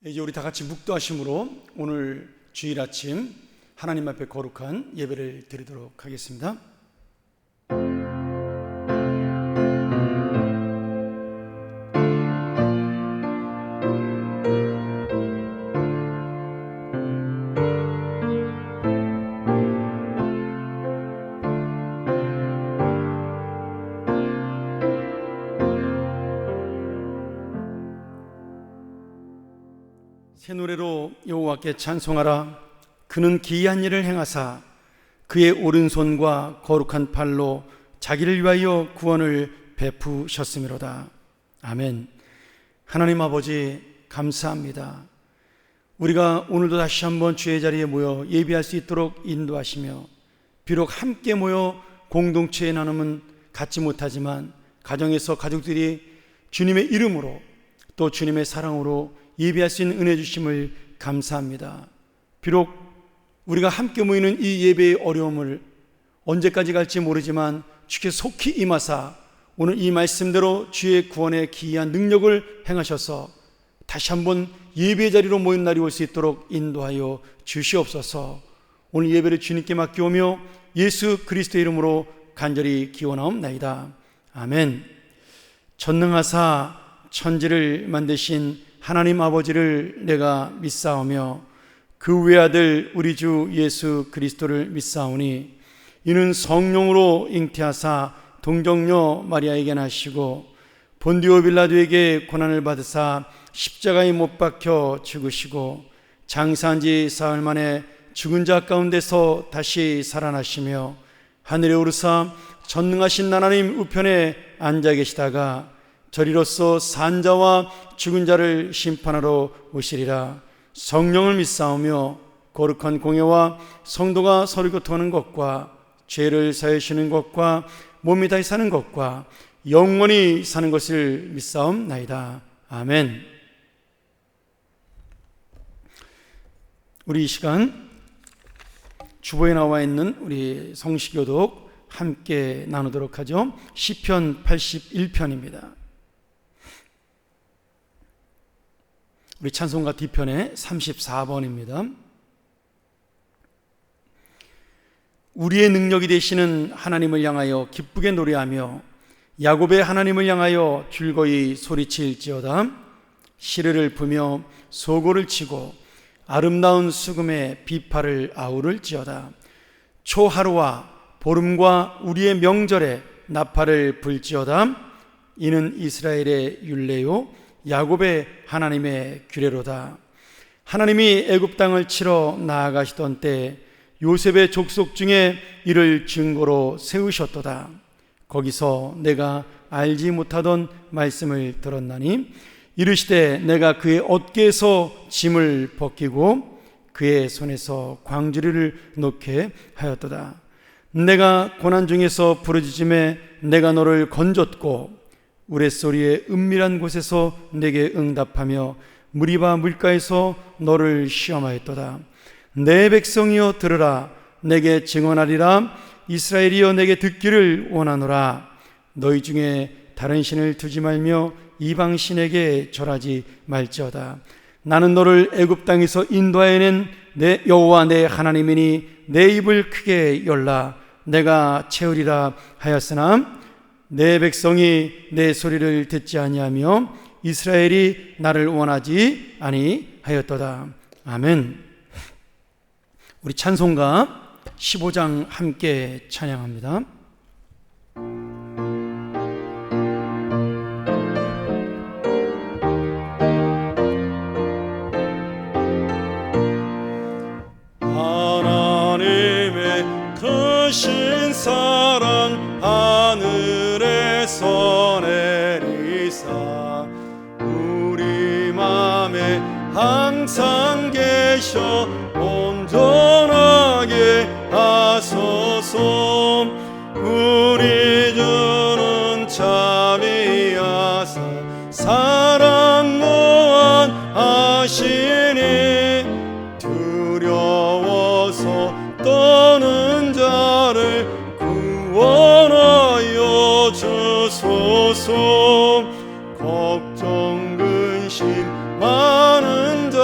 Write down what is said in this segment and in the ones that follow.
이제 우리 다 같이 묵도하심으로 오늘 주일 아침 하나님 앞에 거룩한 예배를 드리도록 하겠습니다. 새 노래로 여호와께 찬송하라. 그는 기이한 일을 행하사 그의 오른손과 거룩한 팔로 자기를 위하여 구원을 베푸셨음이로다. 아멘. 하나님 아버지 감사합니다. 우리가 오늘도 다시 한번 주의 자리에 모여 예배할 수 있도록 인도하시며, 비록 함께 모여 공동체의 나눔은 갖지 못하지만 가정에서 가족들이 주님의 이름으로 또 주님의 사랑으로 예배할 수 있는 은혜 주심을 감사합니다. 비록 우리가 함께 모이는 이 예배의 어려움을 언제까지 갈지 모르지만 주께 속히 임하사 오늘 이 말씀대로 주의 구원의 기이한 능력을 행하셔서 다시 한번 예배의 자리로 모인 날이 올 수 있도록 인도하여 주시옵소서. 오늘 예배를 주님께 맡기오며 예수 그리스도의 이름으로 간절히 기원하옵나이다. 아멘. 전능하사 천지를 만드신 하나님 아버지를 내가 믿사오며 그 외아들 우리 주 예수 그리스도를 믿사오니 이는 성령으로 잉태하사 동정녀 마리아에게 나시고 본디오 빌라도에게 고난을 받으사 십자가에 못 박혀 죽으시고 장사한 지 사흘 만에 죽은 자 가운데서 다시 살아나시며 하늘에 오르사 전능하신 하나님 우편에 앉아 계시다가 저리로서 산자와 죽은 자를 심판하러 오시리라. 성령을 믿사오며 거룩한 공예와 성도가 서로 교통하는 것과 죄를 사하시는 것과 몸이 다시 사는 것과 영원히 사는 것을 믿사옵나이다. 아멘. 우리 이 시간 주보에 나와 있는 우리 성시교독 함께 나누도록 하죠. 시편 81편입니다. 우리 찬송가 뒤편에 34번입니다. 우리의 능력이 되시는 하나님을 향하여 기쁘게 노래하며 야곱의 하나님을 향하여 즐거이 소리칠지어다. 시르를 부며 소고를 치고 아름다운 수금에 비파를 아우를지어다. 초하루와 보름과 우리의 명절에 나팔을 불지어다. 이는 이스라엘의 율례요 야곱의 하나님의 규례로다. 하나님이 애굽 땅을 치러 나아가시던 때 요셉의 족속 중에 이를 증거로 세우셨도다. 거기서 내가 알지 못하던 말씀을 들었나니 이르시되 내가 그의 어깨에서 짐을 벗기고 그의 손에서 광주리를 놓게 하였도다. 내가 고난 중에서 부르짖음에 내가 너를 건졌고 우레소리의 은밀한 곳에서 내게 응답하며 무리바 물가에서 너를 시험하였도다. 내 백성이여 들으라. 내게 증언하리라. 이스라엘이여 내게 듣기를 원하노라. 너희 중에 다른 신을 두지 말며 이방 신에게 절하지 말지어다. 나는 너를 애굽 땅에서 인도하여낸 내 여호와 내 하나님이니 내 입을 크게 열라. 내가 채우리라 하였으나 내 백성이 내 소리를 듣지 아니하며 이스라엘이 나를 원하지 아니하였도다. 아멘. 우리 찬송가 15장 함께 찬양합니다. 하나님의 크신 사랑 하늘에서 내리사 우리 맘에 항상 계셔 온전하게 하소서. 우리 주는 자비하사 사랑 무한하시니 두려워서 떠는 자를 구원하여 주소서. 걱정 근심 많은 자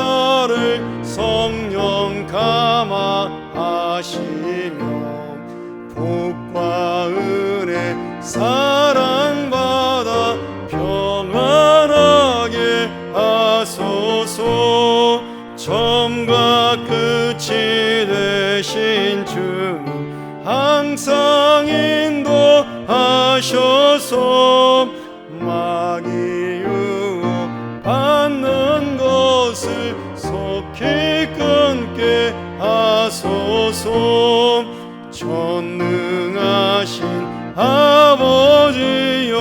사랑받아 평안하게 하소서. 처음과 끝이 되신 주님 항상 인도하셔서 마귀 유혹받는 것을 속히 끊게 하소서. 전능하신 아버지여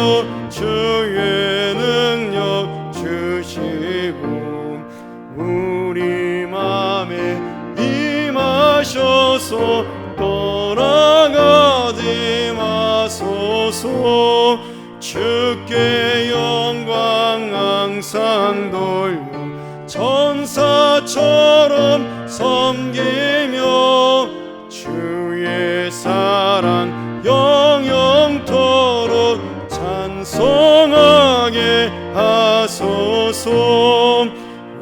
주의 능력 주시고 우리 맘에 임하셔서 떠나가지 마소서. 주께 영광 항상 돌려 천사처럼 섬기며 주의 사랑 영영토록 찬송하게 하소서.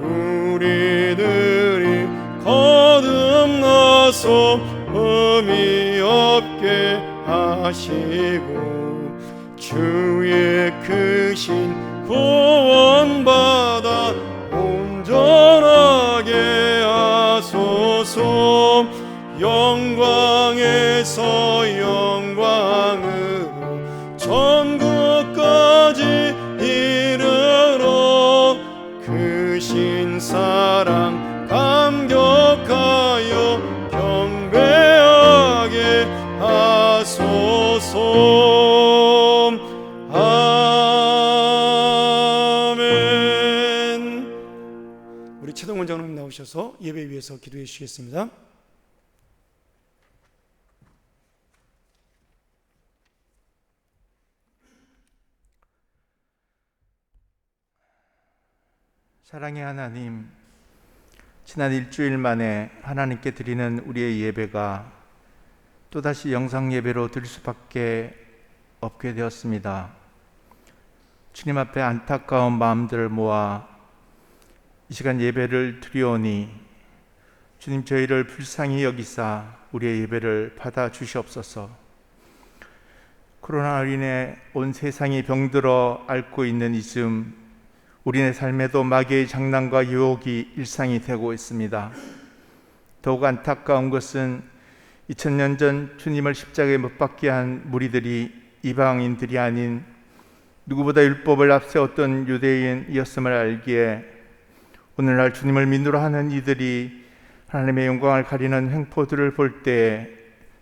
우리들이 거듭나서 의미 없게 하시고 주의 크신 구원받아 온전하게 하소서. 영광에서 영광으로 천국까지 이르러 크신 사랑 감격하여 경배하게 하소서. 아멘. 우리 최동원 장로님 나오셔서 예배 위해서 기도해 주시겠습니다. 사랑의 하나님, 지난 일주일 만에 하나님께 드리는 우리의 예배가 또다시 영상 예배로 드릴 수밖에 없게 되었습니다. 주님 앞에 안타까운 마음들을 모아 이 시간 예배를 드리오니 주님, 저희를 불쌍히 여기사 우리의 예배를 받아 주시옵소서. 코로나로 인해 온 세상이 병들어 앓고 있는 이즘, 우리네 삶에도 마귀의 장난과 유혹이 일상이 되고 있습니다. 더욱 안타까운 것은 2000년 전 주님을 십자가에 못 박게 한 무리들이 이방인들이 아닌 누구보다 율법을 앞세웠던 유대인이었음을 알기에 오늘날 주님을 믿으러 하는 이들이 하나님의 영광을 가리는 횡포들을 볼 때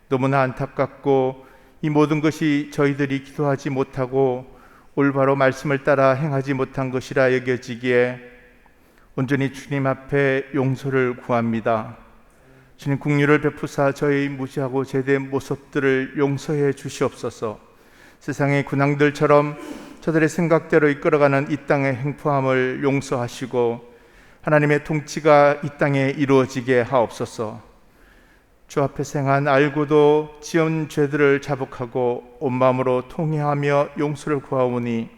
너무나 안타깝고, 이 모든 것이 저희들이 기도하지 못하고 올바로 말씀을 따라 행하지 못한 것이라 여겨지기에 온전히 주님 앞에 용서를 구합니다. 주님, 긍휼을 베푸사 저희 무지하고 제대한 모습들을 용서해 주시옵소서. 세상의 군왕들처럼 저들의 생각대로 이끌어가는 이 땅의 행포함을 용서하시고 하나님의 통치가 이 땅에 이루어지게 하옵소서. 주 앞에 행한 알고도 지은 죄들을 자복하고 온 마음으로 통회하며 용서를 구하오니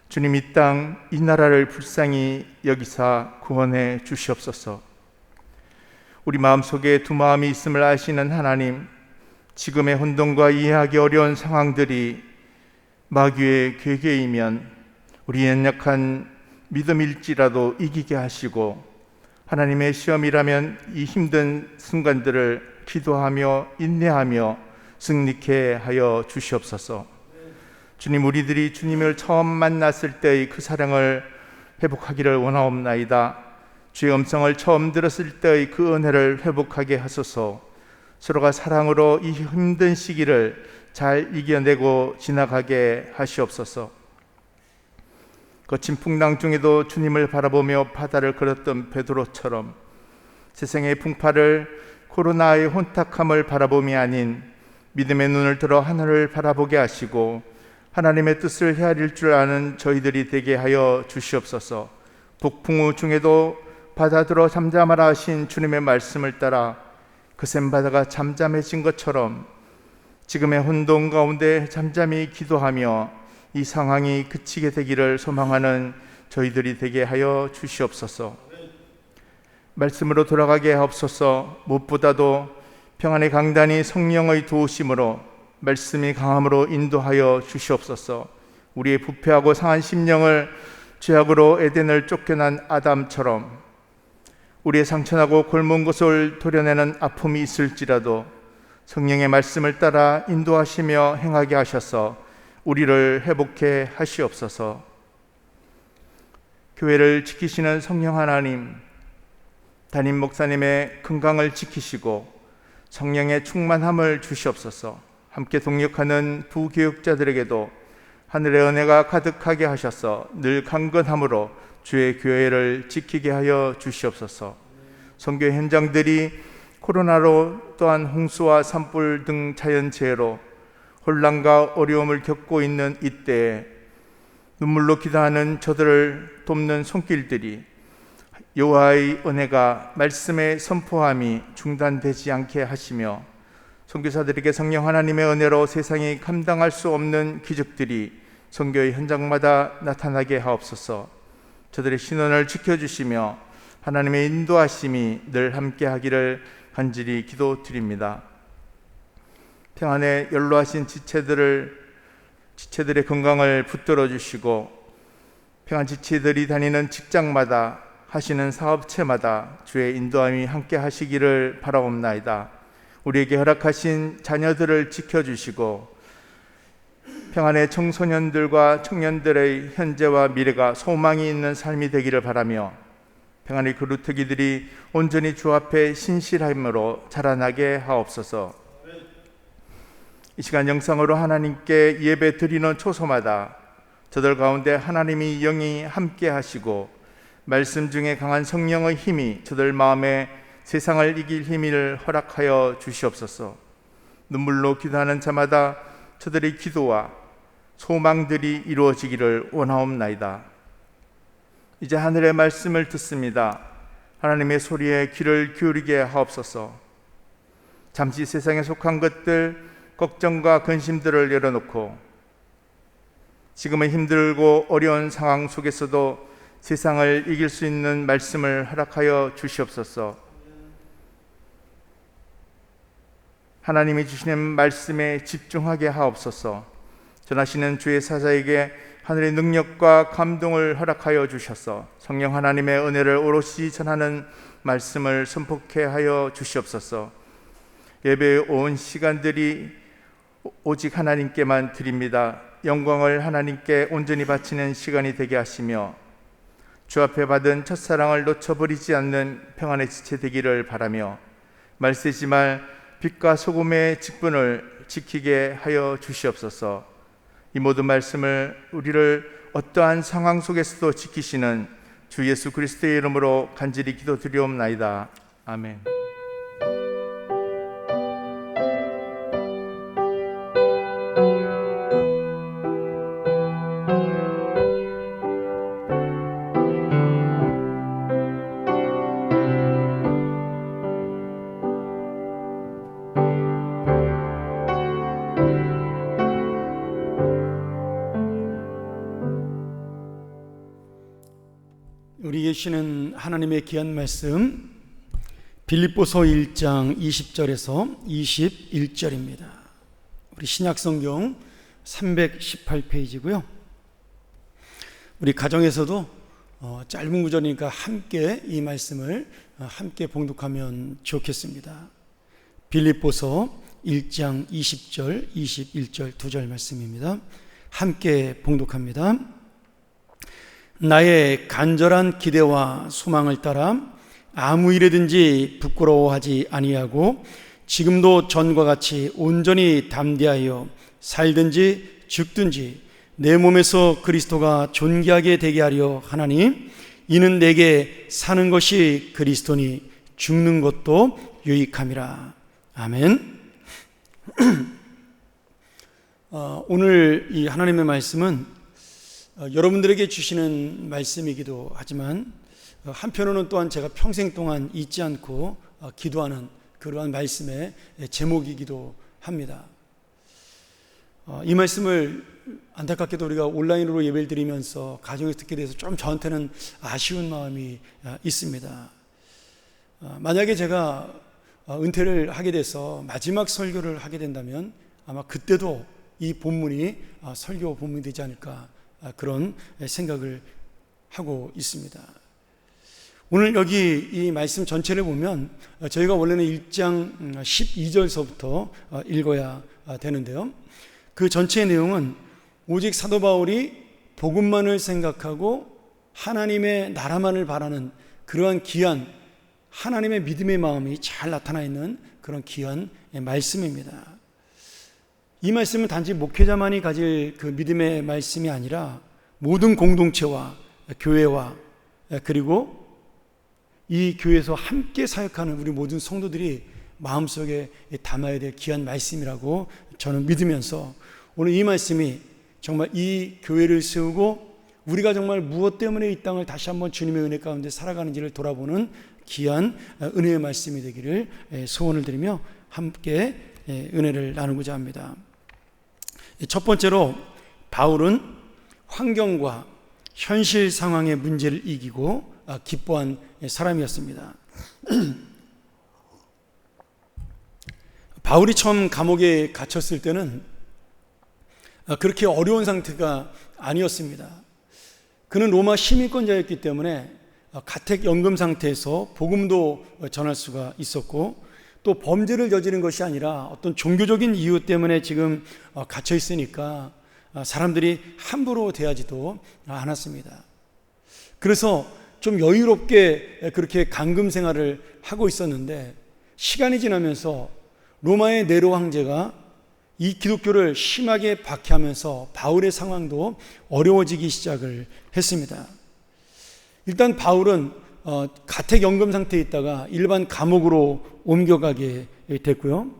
주님, 이 땅, 이 나라를 불쌍히 여기사 구원해 주시옵소서. 우리 마음속에 두 마음이 있음을 아시는 하나님, 지금의 혼돈과 이해하기 어려운 상황들이 마귀의 괴계이면 우리 연약한 믿음일지라도 이기게 하시고, 하나님의 시험이라면 이 힘든 순간들을 기도하며 인내하며 승리케 하여 주시옵소서. 주님, 우리들이 주님을 처음 만났을 때의 그 사랑을 회복하기를 원하옵나이다. 주의 음성을 처음 들었을 때의 그 은혜를 회복하게 하소서. 서로가 사랑으로 이 힘든 시기를 잘 이겨내고 지나가게 하시옵소서. 거친 풍랑 중에도 주님을 바라보며 바다를 걸었던 베드로처럼 세상의 풍파를 코로나의 혼탁함을 바라봄이 아닌 믿음의 눈을 들어 하늘을 바라보게 하시고 하나님의 뜻을 헤아릴 줄 아는 저희들이 되게 하여 주시옵소서. 북풍우 중에도 바다들어 잠잠하라 하신 주님의 말씀을 따라 그센 바다가 잠잠해진 것처럼 지금의 혼돈 가운데 잠잠히 기도하며 이 상황이 그치게 되기를 소망하는 저희들이 되게 하여 주시옵소서. 말씀으로 돌아가게 하옵소서. 무엇보다도 평안의 강단이 성령의 도우심으로 말씀이 강함으로 인도하여 주시옵소서. 우리의 부패하고 상한 심령을 죄악으로 에덴을 쫓겨난 아담처럼 우리의 상처나고 골문 곳을 도려내는 아픔이 있을지라도 성령의 말씀을 따라 인도하시며 행하게 하셔서 우리를 회복해 하시옵소서. 교회를 지키시는 성령 하나님, 담임 목사님의 건강을 지키시고 성령의 충만함을 주시옵소서. 함께 동역하는 부교육자들에게도 하늘의 은혜가 가득하게 하셔서 늘 강건함으로 주의 교회를 지키게 하여 주시옵소서. 선교 현장들이 코로나로 또한 홍수와 산불 등 자연재해로 혼란과 어려움을 겪고 있는 이때에 눈물로 기도하는 저들을 돕는 손길들이 여호와의 은혜가 말씀의 선포함이 중단되지 않게 하시며 선교사들에게 성령 하나님의 은혜로 세상이 감당할 수 없는 기적들이 선교의 현장마다 나타나게 하옵소서. 저들의 신원을 지켜주시며 하나님의 인도하심이 늘 함께 하기를 간절히 기도드립니다. 평안에 연로하신 지체들의 건강을 붙들어 주시고 평안 지체들이 다니는 직장마다 하시는 사업체마다 주의 인도함이 함께 하시기를 바라옵나이다. 우리에게 허락하신 자녀들을 지켜주시고 평안의 청소년들과 청년들의 현재와 미래가 소망이 있는 삶이 되기를 바라며 평안의 그루터기들이 온전히 주 앞에 신실함으로 자라나게 하옵소서. 이 시간 영상으로 하나님께 예배 드리는 초소마다 저들 가운데 하나님이 영이 함께 하시고 말씀 중에 강한 성령의 힘이 저들 마음에 세상을 이길 힘을 허락하여 주시옵소서. 눈물로 기도하는 자마다 저들의 기도와 소망들이 이루어지기를 원하옵나이다. 이제 하늘의 말씀을 듣습니다. 하나님의 소리에 귀를 기울이게 하옵소서. 잠시 세상에 속한 것들, 걱정과 근심들을 열어놓고 지금은 힘들고 어려운 상황 속에서도 세상을 이길 수 있는 말씀을 허락하여 주시옵소서. 하나님이 주시는 말씀에 집중하게 하옵소서. 전하시는 주의 사자에게 하늘의 능력과 감동을 허락하여 주셔서 성령 하나님의 은혜를 오롯이 전하는 말씀을 선포케 하여 주시옵소서. 예배에 온 시간들이 오직 하나님께만 드립니다. 영광을 하나님께 온전히 바치는 시간이 되게 하시며 주 앞에 받은 첫사랑을 놓쳐버리지 않는 평안의 지체 되기를 바라며 말세지 말 빛과 소금의 직분을 지키게 하여 주시옵소서. 이 모든 말씀을 우리를 어떠한 상황 속에서도 지키시는 주 예수 그리스도의 이름으로 간절히 기도드리옵나이다. 아멘. 우리 계시는 하나님의 귀한 말씀 빌립보서 1장 20절에서 21절입니다. 우리 신약성경 318페이지고요. 우리 가정에서도 짧은 구절이니까 함께 이 말씀을 함께 봉독하면 좋겠습니다. 빌립보서 1장 20절, 21절 두 절 말씀입니다. 함께 봉독합니다. 나의 간절한 기대와 소망을 따라 아무 일에든지 부끄러워하지 아니하고 지금도 전과 같이 온전히 담대하여 살든지 죽든지 내 몸에서 그리스도가 존귀하게 되게 하려 하나니 이는 내게 사는 것이 그리스도니 죽는 것도 유익함이라. 아멘. 오늘 이 하나님의 말씀은 여러분들에게 주시는 말씀이기도 하지만 한편으로는 또한 제가 평생 동안 잊지 않고 기도하는 그러한 말씀의 제목이기도 합니다. 이 말씀을 안타깝게도 우리가 온라인으로 예배를 드리면서 가정에서 듣게 돼서 좀 저한테는 아쉬운 마음이 있습니다. 만약에 제가 은퇴를 하게 돼서 마지막 설교를 하게 된다면 아마 그때도 이 본문이 설교 본문이 되지 않을까 그런 생각을 하고 있습니다. 오늘 여기 이 말씀 전체를 보면 저희가 원래는 1장 12절서부터 읽어야 되는데요. 그 전체의 내용은 오직 사도 바울이 복음만을 생각하고 하나님의 나라만을 바라는 그러한 귀한 하나님의 믿음의 마음이 잘 나타나 있는 그런 귀한 말씀입니다. 이 말씀은 단지 목회자만이 가질 그 믿음의 말씀이 아니라 모든 공동체와 교회와 그리고 이 교회에서 함께 사역하는 우리 모든 성도들이 마음속에 담아야 될 귀한 말씀이라고 저는 믿으면서 오늘 이 말씀이 정말 이 교회를 세우고 우리가 정말 무엇 때문에 이 땅을 다시 한번 주님의 은혜 가운데 살아가는지를 돌아보는 귀한 은혜의 말씀이 되기를 소원을 드리며 함께 은혜를 나누고자 합니다. 첫 번째로 바울은 환경과 현실 상황의 문제를 이기고 기뻐한 사람이었습니다. 바울이 처음 감옥에 갇혔을 때는 그렇게 어려운 상태가 아니었습니다. 그는 로마 시민권자였기 때문에 가택연금 상태에서 복음도 전할 수가 있었고 또 범죄를 저지른 것이 아니라 어떤 종교적인 이유 때문에 지금 갇혀 있으니까 사람들이 함부로 대하지도 않았습니다. 그래서 좀 여유롭게 그렇게 감금 생활을 하고 있었는데 시간이 지나면서 로마의 네로 황제가 이 기독교를 심하게 박해하면서 바울의 상황도 어려워지기 시작을 했습니다. 일단 바울은 가택연금 상태에 있다가 일반 감옥으로 옮겨가게 됐고요.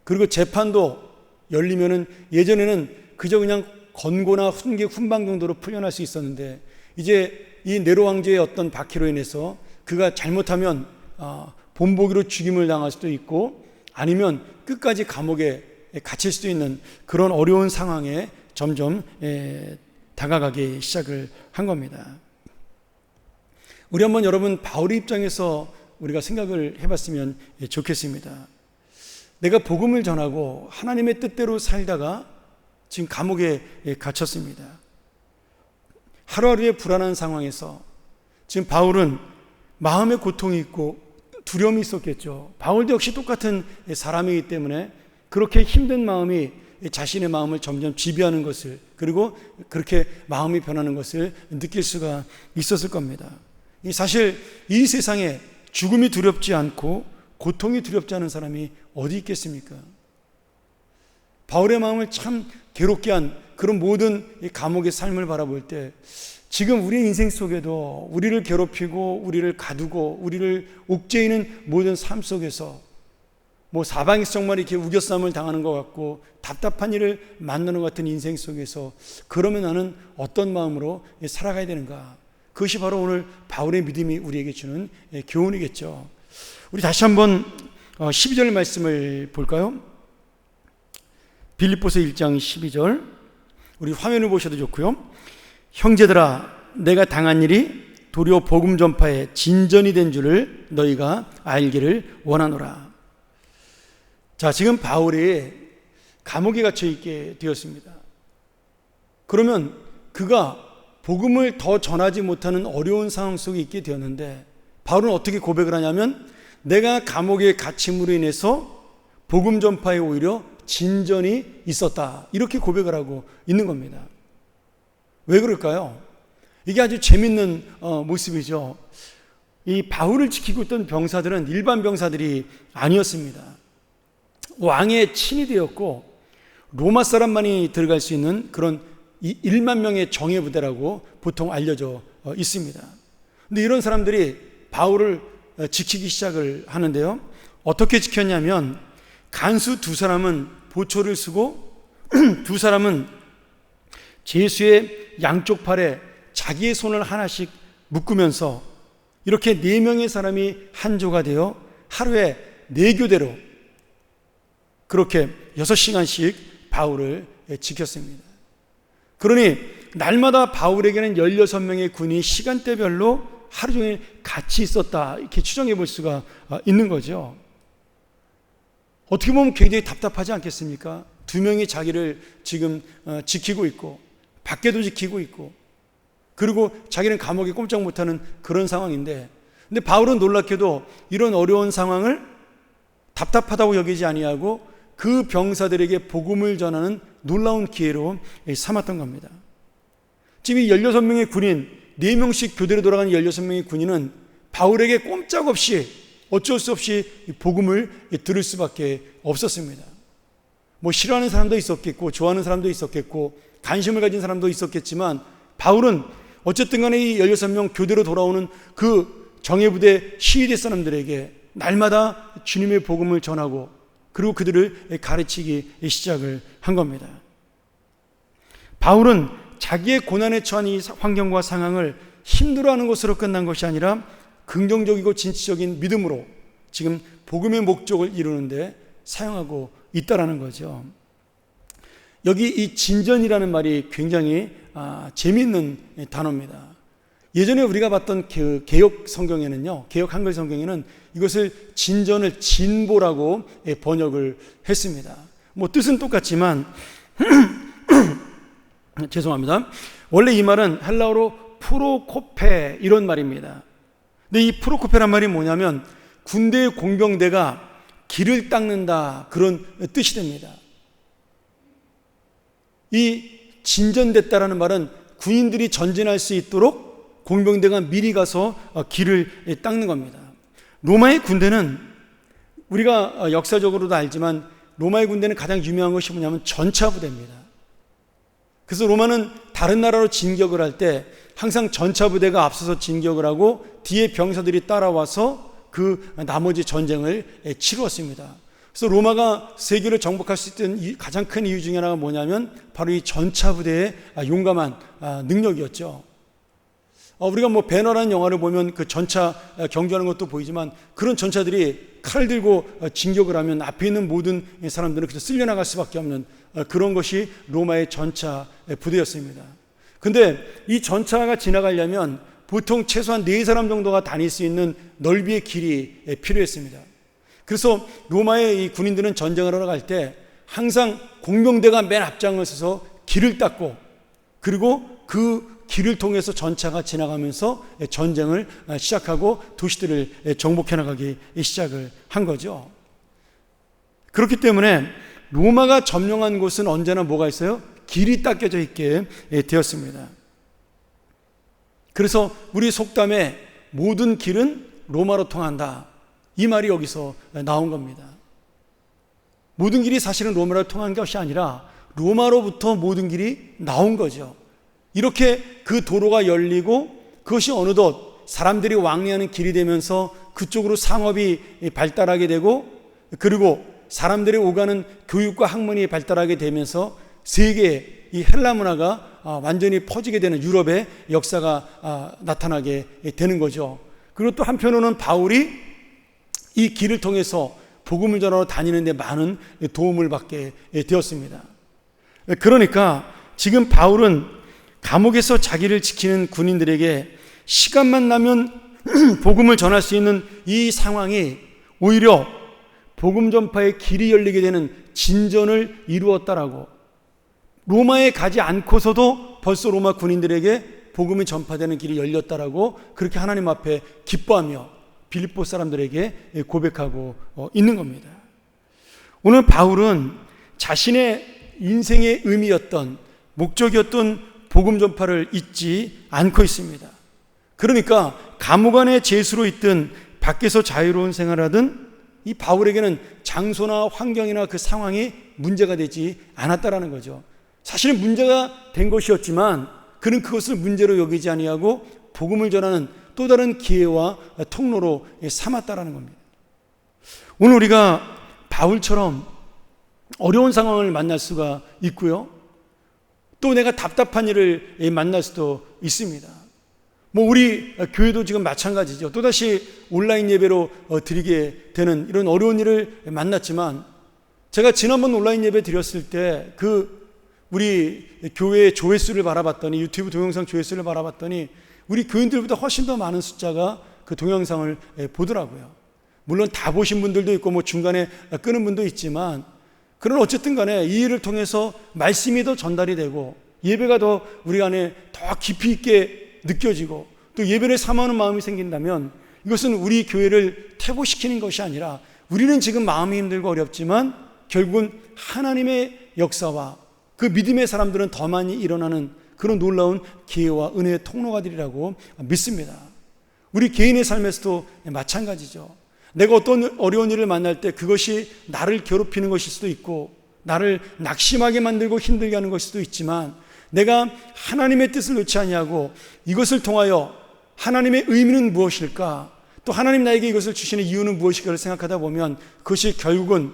그리고 재판도 열리면은 예전에는 그저 그냥 건고나 훈계 훈방 정도로 풀려날 수 있었는데 이제 이 네로 황제의 어떤 박해로 인해서 그가 잘못하면 본보기로 죽임을 당할 수도 있고 아니면 끝까지 감옥에 갇힐 수도 있는 그런 어려운 상황에 점점 다가가기 시작을 한 겁니다. 우리 한번 여러분 바울의 입장에서 우리가 생각을 해봤으면 좋겠습니다. 내가 복음을 전하고 하나님의 뜻대로 살다가 지금 감옥에 갇혔습니다. 하루하루의 불안한 상황에서 지금 바울은 마음의 고통이 있고 두려움이 있었겠죠. 바울도 역시 똑같은 사람이기 때문에 그렇게 힘든 마음이 자신의 마음을 점점 지배하는 것을 그리고 그렇게 마음이 변하는 것을 느낄 수가 있었을 겁니다. 사실 이 세상에 죽음이 두렵지 않고 고통이 두렵지 않은 사람이 어디 있겠습니까? 바울의 마음을 참 괴롭게 한 그런 모든 감옥의 삶을 바라볼 때 지금 우리의 인생 속에도 우리를 괴롭히고 우리를 가두고 우리를 옥죄이는 모든 삶 속에서 뭐 사방에서 정말 이렇게 우겨싸움을 당하는 것 같고 답답한 일을 만나는 것 같은 인생 속에서 그러면 나는 어떤 마음으로 살아가야 되는가? 그것이 바로 오늘 바울의 믿음이 우리에게 주는 교훈이겠죠. 우리 다시 한번 12절 말씀을 볼까요? 빌립보서 1장 12절 우리 화면을 보셔도 좋고요. 형제들아 내가 당한 일이 도리어 복음 전파의 진전이 된 줄을 너희가 알기를 원하노라. 자, 지금 바울이 감옥에 갇혀 있게 되었습니다. 그러면 그가 복음을 더 전하지 못하는 어려운 상황 속에 있게 되었는데 바울은 어떻게 고백을 하냐면 내가 감옥에 갇힘으로 인해서 복음 전파에 오히려 진전이 있었다. 이렇게 고백을 하고 있는 겁니다. 왜 그럴까요? 이게 아주 재밌는 모습이죠. 이 바울을 지키고 있던 병사들은 일반 병사들이 아니었습니다. 왕의 친위 되었고 로마 사람만이 들어갈 수 있는 그런 1만 명의 정예 부대라고 보통 알려져 있습니다. 근데 이런 사람들이 바울을 지키기 시작을 하는데요. 어떻게 지켰냐면 간수 두 사람은 보초를 쓰고 두 사람은 제수의 양쪽 팔에 자기의 손을 하나씩 묶으면서 이렇게 4명의 사람이 한 조가 되어 하루에 4교대로 그렇게 6시간씩 바울을 지켰습니다. 그러니 날마다 바울에게는 16명의 군이 시간대별로 하루 종일 같이 있었다 이렇게 추정해 볼 수가 있는 거죠. 어떻게 보면 굉장히 답답하지 않겠습니까? 두 명이 자기를 지금 지키고 있고 밖에도 지키고 있고 그리고 자기는 감옥에 꼼짝 못하는 그런 상황인데, 근데 바울은 놀랍게도 이런 어려운 상황을 답답하다고 여기지 아니하고 그 병사들에게 복음을 전하는 놀라운 기회로 삼았던 겁니다. 지금 이 16명의 군인, 4명씩 교대로 돌아가는 16명의 군인은 바울에게 꼼짝없이 어쩔 수 없이 복음을 들을 수밖에 없었습니다. 뭐 싫어하는 사람도 있었겠고 좋아하는 사람도 있었겠고 관심을 가진 사람도 있었겠지만 바울은 어쨌든 간에 이 16명 교대로 돌아오는 그 정예부대 시위대 사람들에게 날마다 주님의 복음을 전하고 그리고 그들을 가르치기 시작을 한 겁니다. 바울은 자기의 고난에 처한 이 환경과 상황을 힘들어하는 것으로 끝난 것이 아니라 긍정적이고 진취적인 믿음으로 지금 복음의 목적을 이루는데 사용하고 있다라는 거죠. 여기 이 진전이라는 말이 굉장히 재미있는 단어입니다. 예전에 우리가 봤던 그 개역 성경에는요, 개역 한글 성경에는 이것을 진전을 진보라고 번역을 했습니다. 뭐 뜻은 똑같지만 죄송합니다. 원래 이 말은 헬라어로 프로코페 이런 말입니다. 근데 이 프로코페란 말이 뭐냐면 군대의 공병대가 길을 닦는다 그런 뜻이 됩니다. 이 진전됐다라는 말은 군인들이 전진할 수 있도록 공병대가 미리 가서 길을 닦는 겁니다. 로마의 군대는 우리가 역사적으로도 알지만 로마의 군대는 가장 유명한 것이 뭐냐면 전차부대입니다. 그래서 로마는 다른 나라로 진격을 할 때 항상 전차부대가 앞서서 진격을 하고 뒤에 병사들이 따라와서 그 나머지 전쟁을 치루었습니다. 그래서 로마가 세계를 정복할 수 있던 가장 큰 이유 중에 하나가 뭐냐면 바로 이 전차부대의 용감한 능력이었죠. 우리가 뭐 배너라는 영화를 보면 그 전차 경주하는 것도 보이지만 그런 전차들이 칼을 들고 진격을 하면 앞에 있는 모든 사람들은 그저 쓸려나갈 수밖에 없는 그런 것이 로마의 전차 부대였습니다. 근데 이 전차가 지나가려면 보통 최소한 4사람 정도가 다닐 수 있는 넓이의 길이 필요했습니다. 그래서 로마의 이 군인들은 전쟁을 하러 갈 때 항상 공병대가 맨 앞장을 서서 길을 닦고 그리고 그 길을 통해서 전차가 지나가면서 전쟁을 시작하고 도시들을 정복해 나가기 시작을 한 거죠. 그렇기 때문에 로마가 점령한 곳은 언제나 뭐가 있어요? 길이 닦여져 있게 되었습니다. 그래서 우리 속담에 모든 길은 로마로 통한다, 이 말이 여기서 나온 겁니다. 모든 길이 사실은 로마로 통한 것이 아니라 로마로부터 모든 길이 나온 거죠. 이렇게 그 도로가 열리고 그것이 어느덧 사람들이 왕래하는 길이 되면서 그쪽으로 상업이 발달하게 되고 그리고 사람들이 오가는 교육과 학문이 발달하게 되면서 세계에 이 헬라 문화가 완전히 퍼지게 되는 유럽의 역사가 나타나게 되는 거죠. 그리고 또 한편으로는 바울이 이 길을 통해서 복음을 전하러 다니는 데 많은 도움을 받게 되었습니다. 그러니까 지금 바울은 감옥에서 자기를 지키는 군인들에게 시간만 나면 복음을 전할 수 있는 이 상황이 오히려 복음 전파의 길이 열리게 되는 진전을 이루었다라고, 로마에 가지 않고서도 벌써 로마 군인들에게 복음이 전파되는 길이 열렸다라고 그렇게 하나님 앞에 기뻐하며 빌립보 사람들에게 고백하고 있는 겁니다. 오늘 바울은 자신의 인생의 의미였던, 목적이었던 복음 전파를 잊지 않고 있습니다. 그러니까 감옥 안에 죄수로 있든 밖에서 자유로운 생활하든 이 바울에게는 장소나 환경이나 그 상황이 문제가 되지 않았다라는 거죠. 사실은 문제가 된 것이었지만 그는 그것을 문제로 여기지 아니하고 복음을 전하는 또 다른 기회와 통로로 삼았다라는 겁니다. 오늘 우리가 바울처럼 어려운 상황을 만날 수가 있고요, 또 내가 답답한 일을 만날 수도 있습니다. 뭐 우리 교회도 지금 마찬가지죠. 또다시 온라인 예배로 드리게 되는 이런 어려운 일을 만났지만, 제가 지난번 온라인 예배 드렸을 때 우리 교회의 조회수를 바라봤더니, 유튜브 동영상 조회수를 바라봤더니 우리 교인들보다 훨씬 더 많은 숫자가 그 동영상을 보더라고요. 물론 다 보신 분들도 있고 뭐 중간에 끄는 분도 있지만 그러나 어쨌든 간에 이 일을 통해서 말씀이 더 전달이 되고 예배가 더 우리 안에 더 깊이 있게 느껴지고 또 예배를 사모하는 마음이 생긴다면 이것은 우리 교회를 퇴보시키는 것이 아니라 우리는 지금 마음이 힘들고 어렵지만 결국은 하나님의 역사와 그 믿음의 사람들은 더 많이 일어나는 그런 놀라운 기회와 은혜의 통로가 되리라고 믿습니다. 우리 개인의 삶에서도 마찬가지죠. 내가 어떤 어려운 일을 만날 때 그것이 나를 괴롭히는 것일 수도 있고 나를 낙심하게 만들고 힘들게 하는 것일 수도 있지만 내가 하나님의 뜻을 놓지 아니하고 이것을 통하여 하나님의 의미는 무엇일까? 또 하나님 나에게 이것을 주시는 이유는 무엇일까를 생각하다 보면 그것이 결국은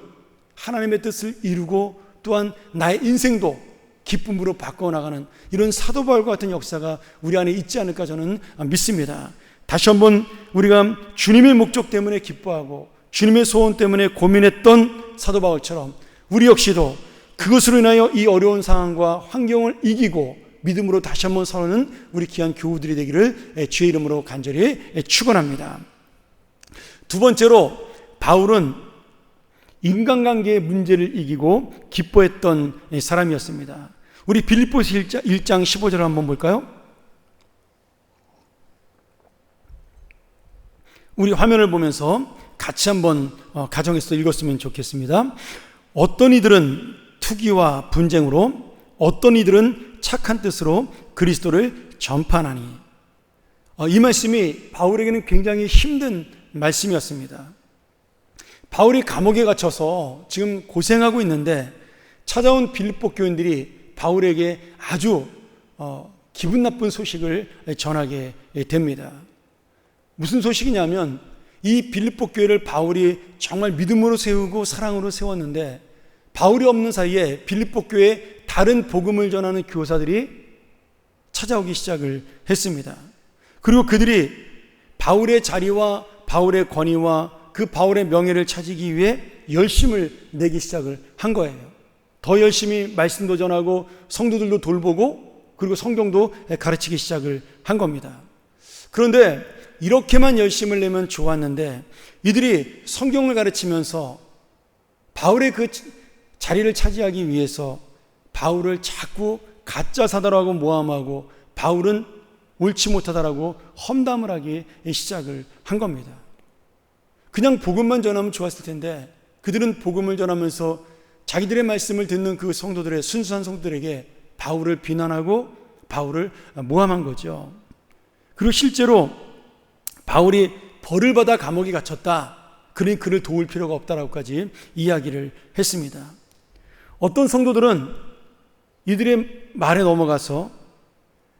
하나님의 뜻을 이루고 또한 나의 인생도 기쁨으로 바꿔나가는 이런 사도 바울과 같은 역사가 우리 안에 있지 않을까 저는 믿습니다. 다시 한번 우리가 주님의 목적 때문에 기뻐하고 주님의 소원 때문에 고민했던 사도 바울처럼 우리 역시도 그것으로 인하여 이 어려운 상황과 환경을 이기고 믿음으로 다시 한번 서는 우리 귀한 교우들이 되기를 주의 이름으로 간절히 축원합니다. 두 번째로 바울은 인간관계의 문제를 이기고 기뻐했던 사람이었습니다. 우리 빌립보서 1장 15절을 한번 볼까요? 우리 화면을 보면서 같이 한번 가정에서 읽었으면 좋겠습니다. 어떤 이들은 투기와 분쟁으로 어떤 이들은 착한 뜻으로 그리스도를 전파하나니. 이 말씀이 바울에게는 굉장히 힘든 말씀이었습니다. 바울이 감옥에 갇혀서 지금 고생하고 있는데 찾아온 빌립보 교인들이 바울에게 아주 기분 나쁜 소식을 전하게 됩니다. 무슨 소식이냐면 이 빌립보 교회를 바울이 정말 믿음으로 세우고 사랑으로 세웠는데 바울이 없는 사이에 빌립보 교회에 다른 복음을 전하는 교사들이 찾아오기 시작을 했습니다. 그리고 그들이 바울의 자리와 바울의 권위와 그 바울의 명예를 찾기 위해 열심을 내기 시작을 한 거예요. 더 열심히 말씀도 전하고 성도들도 돌보고 그리고 성경도 가르치기 시작을 한 겁니다. 그런데 이렇게만 열심을 내면 좋았는데 이들이 성경을 가르치면서 바울의 그 자리를 차지하기 위해서 바울을 자꾸 가짜 사도라고 모함하고 바울은 옳지 못하다라고 험담을 하기 시작을 한 겁니다. 그냥 복음만 전하면 좋았을 텐데 그들은 복음을 전하면서 자기들의 말씀을 듣는 그 성도들의 순수한 성도들에게 바울을 비난하고 바울을 모함한 거죠. 그리고 실제로 바울이 벌을 받아 감옥에 갇혔다. 그러니 그를 도울 필요가 없다라고까지 이야기를 했습니다. 어떤 성도들은 이들의 말에 넘어가서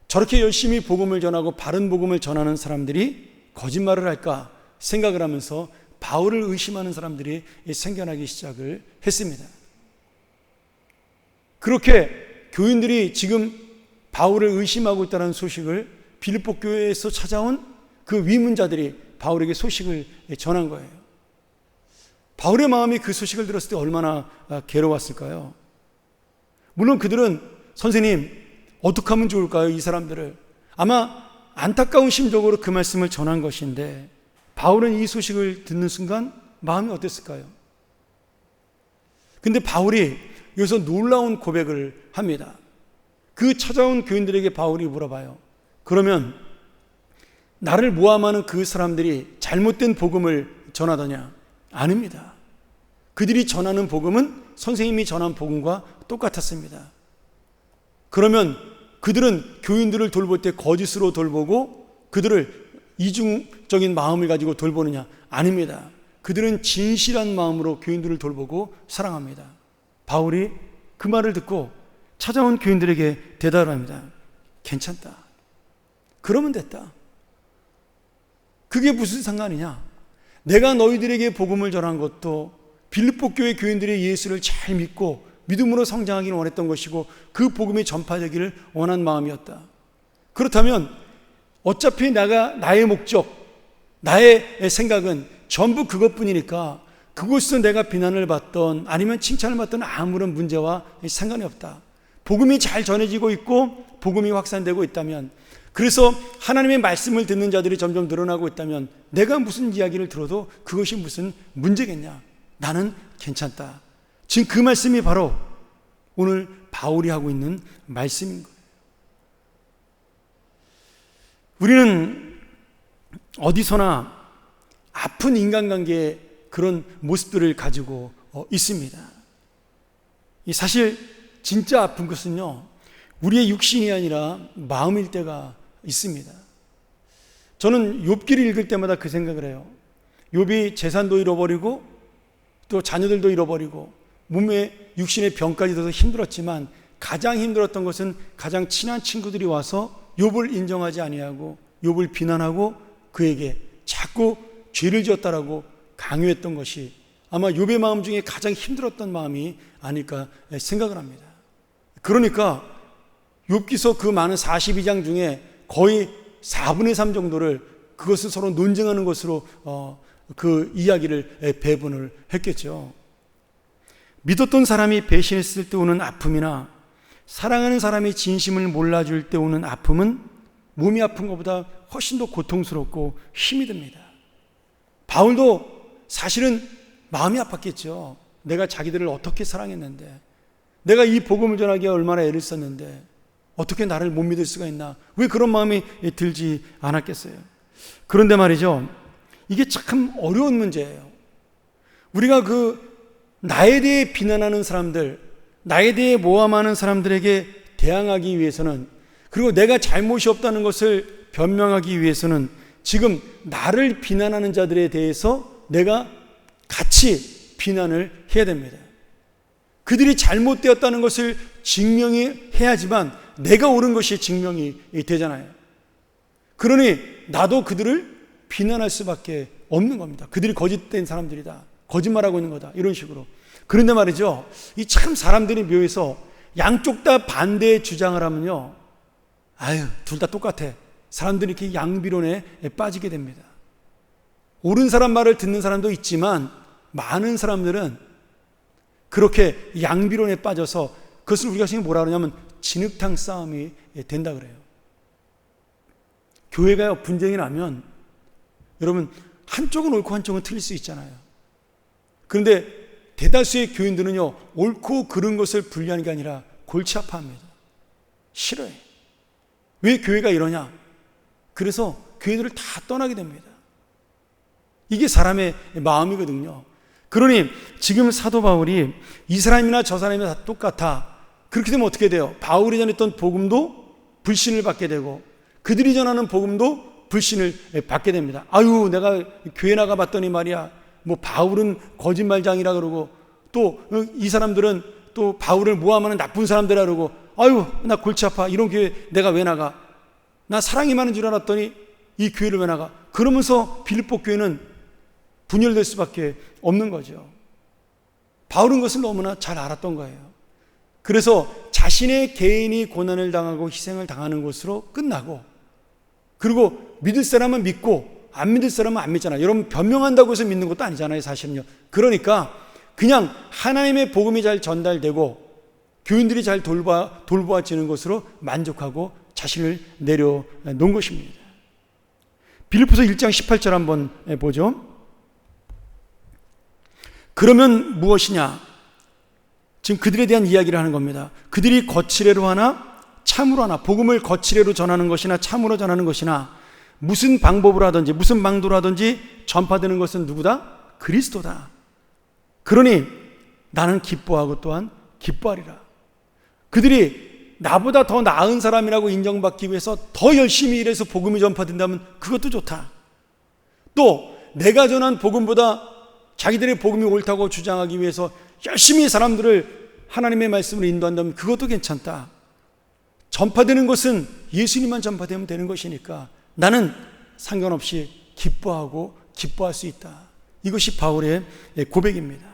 저렇게 열심히 복음을 전하고 바른 복음을 전하는 사람들이 거짓말을 할까 생각을 하면서 바울을 의심하는 사람들이 생겨나기 시작을 했습니다. 그렇게 교인들이 지금 바울을 의심하고 있다는 소식을 빌립보 교회에서 찾아온 그 위문자들이 바울에게 소식을 전한 거예요. 바울의 마음이 그 소식을 들었을 때 얼마나 괴로웠을까요? 물론 그들은 선생님 어떻게 하면 좋을까요? 이 사람들을 아마 안타까운 심정으로 그 말씀을 전한 것인데 바울은 이 소식을 듣는 순간 마음이 어땠을까요? 근데 바울이 여기서 놀라운 고백을 합니다. 그 찾아온 교인들에게 바울이 물어봐요. 그러면 나를 모함하는 그 사람들이 잘못된 복음을 전하더냐? 아닙니다. 그들이 전하는 복음은 선생님이 전한 복음과 똑같았습니다. 그러면 그들은 교인들을 돌볼 때 거짓으로 돌보고 그들을 이중적인 마음을 가지고 돌보느냐? 아닙니다. 그들은 진실한 마음으로 교인들을 돌보고 사랑합니다. 바울이 그 말을 듣고 찾아온 교인들에게 대답을 합니다. 괜찮다. 그러면 됐다. 그게 무슨 상관이냐? 내가 너희들에게 복음을 전한 것도 빌립보 교회 교인들이 예수를 잘 믿고 믿음으로 성장하기를 원했던 것이고 그 복음이 전파되기를 원한 마음이었다. 그렇다면 어차피 나의 목적, 나의 생각은 전부 그것뿐이니까 그곳에서 내가 비난을 받던 아니면 칭찬을 받던 아무런 문제와 상관이 없다. 복음이 잘 전해지고 있고 복음이 확산되고 있다면, 그래서 하나님의 말씀을 듣는 자들이 점점 늘어나고 있다면 내가 무슨 이야기를 들어도 그것이 무슨 문제겠냐? 나는 괜찮다. 지금 그 말씀이 바로 오늘 바울이 하고 있는 말씀인 거예요. 우리는 어디서나 아픈 인간관계의 그런 모습들을 가지고 있습니다. 사실 진짜 아픈 것은요, 우리의 육신이 아니라 마음일 때가 있습니다. 저는 욥기를 읽을 때마다 그 생각을 해요. 욥이 재산도 잃어버리고 또 자녀들도 잃어버리고 몸에 육신의 병까지 들어서 힘들었지만 가장 힘들었던 것은 가장 친한 친구들이 와서 욥을 인정하지 아니하고 욥을 비난하고 그에게 자꾸 죄를 지었다라고 강요했던 것이 아마 욥의 마음 중에 가장 힘들었던 마음이 아닐까 생각을 합니다. 그러니까 욥기서 그 많은 42장 중에 거의 4분의 3 정도를 그것을 서로 논쟁하는 것으로 그 이야기를 배분을 했겠죠. 믿었던 사람이 배신했을 때 오는 아픔이나 사랑하는 사람이 진심을 몰라줄 때 오는 아픔은 몸이 아픈 것보다 훨씬 더 고통스럽고 힘이 듭니다. 바울도 사실은 마음이 아팠겠죠. 내가 자기들을 어떻게 사랑했는데, 내가 이 복음을 전하기에 얼마나 애를 썼는데 어떻게 나를 못 믿을 수가 있나, 왜 그런 마음이 들지 않았겠어요. 그런데 말이죠, 이게 참 어려운 문제예요. 우리가 나에 대해 비난하는 사람들, 나에 대해 모함하는 사람들에게 대항하기 위해서는, 그리고 내가 잘못이 없다는 것을 변명하기 위해서는 지금 나를 비난하는 자들에 대해서 내가 같이 비난을 해야 됩니다. 그들이 잘못되었다는 것을 증명해야지만 내가 옳은 것이 증명이 되잖아요. 그러니 나도 그들을 비난할 수밖에 없는 겁니다. 그들이 거짓된 사람들이다, 거짓말하고 있는 거다, 이런 식으로. 그런데 말이죠, 이 참 사람들이 묘해서 양쪽 다 반대의 주장을 하면요, 둘 다 똑같아, 사람들이 이렇게 양비론에 빠지게 됩니다. 옳은 사람 말을 듣는 사람도 있지만 많은 사람들은 그렇게 양비론에 빠져서 그것을 우리가 지금 뭐라 그러냐면 진흙탕 싸움이 된다 그래요. 교회가 분쟁이 나면 여러분, 한쪽은 옳고 한쪽은 틀릴 수 있잖아요. 그런데 대다수의 교인들은요, 옳고 그른 것을 분리하는 게 아니라 골치 아파합니다. 싫어해. 왜 교회가 이러냐? 그래서 교회들을 다 떠나게 됩니다. 이게 사람의 마음이거든요. 그러니 지금 사도 바울이 이 사람이나 저 사람이나 다 똑같아, 그렇게 되면 어떻게 돼요? 바울이 전했던 복음도 불신을 받게 되고 그들이 전하는 복음도 불신을 받게 됩니다. 내가 교회 나가봤더니 말이야, 뭐 바울은 거짓말장이라 그러고 또 이 사람들은 또 바울을 모함하는 나쁜 사람들이라 그러고 나 골치 아파, 이런 교회 내가 왜 나가? 나 사랑이 많은 줄 알았더니 이 교회를 왜 나가? 그러면서 빌립보 교회는 분열될 수밖에 없는 거죠. 바울은 그것을 너무나 잘 알았던 거예요. 그래서 자신의 개인이 고난을 당하고 희생을 당하는 것으로 끝나고, 그리고 믿을 사람은 믿고 안 믿을 사람은 안 믿잖아요. 여러분, 변명한다고 해서 믿는 것도 아니잖아요, 사실은요. 그러니까 그냥 하나님의 복음이 잘 전달되고 교인들이 잘 돌보아지는 것으로 만족하고 자신을 내려놓은 것입니다. 빌립보서 1장 18절 한번 보죠. 그러면 무엇이냐? 지금 그들에 대한 이야기를 하는 겁니다. 그들이 거칠애로 하나 참으로 하나, 복음을 거칠애로 전하는 것이나 참으로 전하는 것이나 무슨 방법으로 하든지 무슨 방도로 하든지 전파되는 것은 누구다? 그리스도다. 그러니 나는 기뻐하고 또한 기뻐하리라. 그들이 나보다 더 나은 사람이라고 인정받기 위해서 더 열심히 일해서 복음이 전파된다면 그것도 좋다. 또 내가 전한 복음보다 자기들의 복음이 옳다고 주장하기 위해서 열심히 사람들을 하나님의 말씀으로 인도한다면 그것도 괜찮다. 전파되는 것은 예수님만 전파되면 되는 것이니까 나는 상관없이 기뻐하고 기뻐할 수 있다. 이것이 바울의 고백입니다.